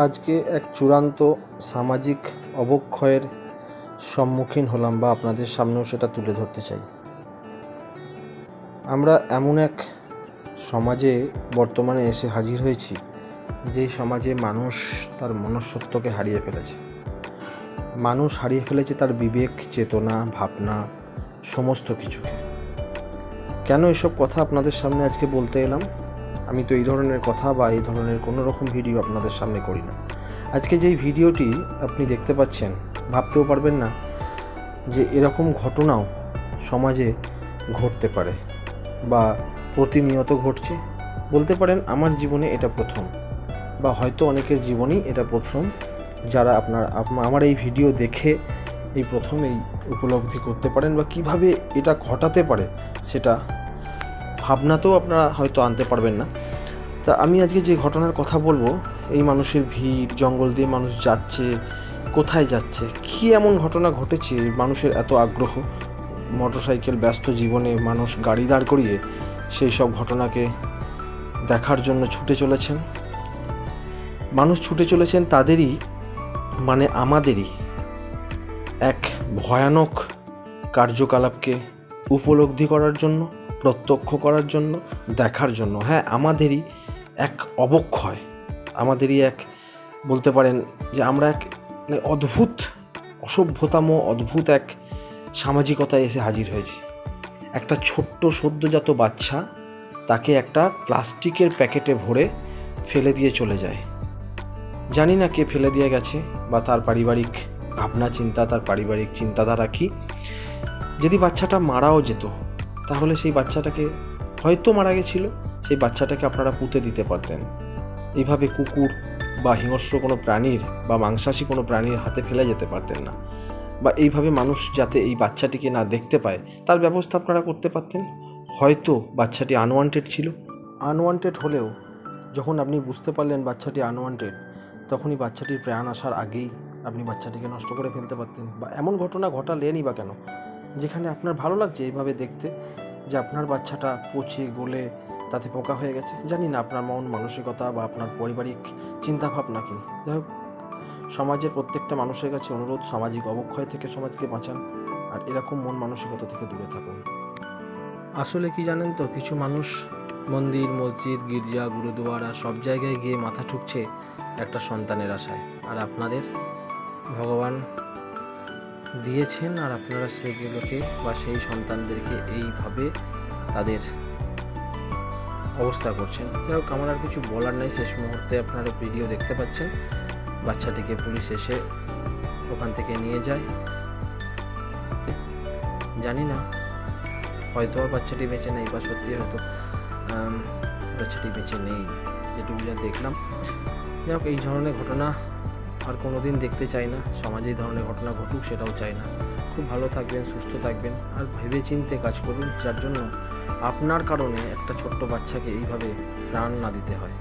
আজকে এক চূড়ান্ত সামাজিক অবক্ষয়ের সম্মুখীন হলাম বা আপনাদের সামনেও সেটা তুলে ধরতে চাই। আমরা এমন এক সমাজে বর্তমানে এসে হাজির হয়েছি, যেই সমাজে মানুষ তার মনুষ্যত্বকে হারিয়ে ফেলেছে। মানুষ হারিয়ে ফেলেছে তার বিবেক, চেতনা, ভাবনা, সমস্ত কিছুকে। কেন এসব কথা আপনাদের সামনে আজকে বলতে এলাম? আমি তো এই ধরনের কথা বা এই ধরনের কোনো রকম ভিডিও আপনাদের সামনে করি না। আজকে যেই ভিডিওটি আপনি দেখতে পাচ্ছেন, ভাবতেও পারবেন না যে এরকম ঘটনাও সমাজে ঘটতে পারে বা প্রতিনিয়ত ঘটছে। বলতে পারেন আমার জীবনে এটা প্রথম, বা হয়তো অনেকের জীবনেই এটা প্রথম, যারা আমার এই ভিডিও দেখে এই প্রথম এই উপলব্ধি করতে পারেন বা কিভাবে এটা ঘটাতে পারে সেটা ভাবনাতেও আপনারা হয়তো আনতে পারবেন না। তা আমি আজকে যে ঘটনার কথা বলবো, এই মানুষের ভিড়, জঙ্গল দিয়ে মানুষ যাচ্ছে, কোথায় যাচ্ছে, কী এমন ঘটনা ঘটেছে মানুষের এত আগ্রহ? মোটরসাইকেল ব্যস্ত জীবনে মানুষ গাড়ি দাঁড় করিয়ে সেই সব ঘটনাকে দেখার জন্য ছুটে চলেছেন। মানুষ ছুটে চলেছেন তাদেরই, মানে আমাদেরই এক ভয়ানক কার্যকলাপকে উপলব্ধি করার জন্য, প্রত্যক্ষ করার জন্য, দেখার জন্য। হ্যাঁ, আমাদেরই এক অবক্ষয়, আমাদেরই এক, বলতে পারেন যে আমরা এক অদ্ভুত অসভ্যতাম, অদ্ভুত এক সামাজিকতায় এসে হাজির হয়েছি। একটা ছোট্ট সদ্যজাত বাচ্চা, তাকে একটা প্লাস্টিকের প্যাকেটে ভরে ফেলে দিয়ে চলে যায়। জানি না কে ফেলে দিয়ে গেছে বা তার পারিবারিক ভাবনা চিন্তা, তার পারিবারিক চিন্তাধারা কী। যদি বাচ্চাটা মারাও যেত, তাহলে সেই বাচ্চাটাকে হয়তো মারা গেছিল, সেই বাচ্চাটাকে আপনারা পুঁতে দিতে পারতেন। এইভাবে কুকুর বা হিংস্র কোনো প্রাণীর বা মাংসাশী কোনো প্রাণীর হাতে ফেলে যেতে পারতেন না, বা এইভাবে মানুষ যাতে এই বাচ্চাটিকে না দেখতে পায় তার ব্যবস্থা আপনারা করতে পারতেন। হয়তো বাচ্চাটি আনওয়ান্টেড ছিল। আনওয়ান্টেড হলেও যখন আপনি বুঝতে পারলেন বাচ্চাটি আনওয়ান্টেড, তখনই বাচ্চাটির প্রাণ আসার আগেই আপনি বাচ্চাটিকে নষ্ট করে ফেলতে পারতেন। বা এমন ঘটনা ঘটালেনই বা কেন, যেখানে আপনার ভালো লাগছে এইভাবে দেখতে যে আপনার বাচ্চাটা পচে গলে তাতে পোকা হয়ে গেছে। জানি না আপনার মন মানসিকতা বা আপনার পারিবারিক চিন্তাভাবনা কী। যাই হোক, সমাজের প্রত্যেকটা মানুষের কাছে অনুরোধ, সামাজিক অবক্ষয় থেকে সমাজকে বাঁচান আর এরকম মন মানসিকতা থেকে দূরে থাকুন। আসলে কি জানেন তো, কিছু মানুষ মন্দির, মসজিদ, গির্জা, গুরুদুয়ারা সব জায়গায় গিয়ে মাথা ঠুকছে একটা সন্তানের আশায়, আর আপনাদের ভগবান দিয়েছেন আর আপনারা সেগুলোকে বা সেই সন্তানদেরকে এইভাবে তাদের অবস্থা করছেন। যাই হোক, আমার আর কিছু বলার নেই। শেষ মুহূর্তে আপনারা ভিডিও দেখতে পাচ্ছেন, বাচ্চাটিকে পুলিশ এসে ওখান থেকে নিয়ে যায়। জানি না, হয়তো আর বাচ্চাটি বেঁচে নেই, বা সত্যি হয়তো বাচ্চাটি বেঁচে নেই, যেটুকু যা দেখলাম। যাই হোক, এই ধরনের ঘটনা আর কোনো দিন দেখতে চাই না। সমাজে এই ধরনের ঘটনা ঘটুক সেটাও চাই না। খুব ভালো থাকবেন, সুস্থ থাকবেন, আর ভেবে চিন্তে কাজ করুন, যার জন্য আপনার কারণে একটা ছোট্ট বাচ্চাকে এইভাবে প্রাণ না দিতে হয়।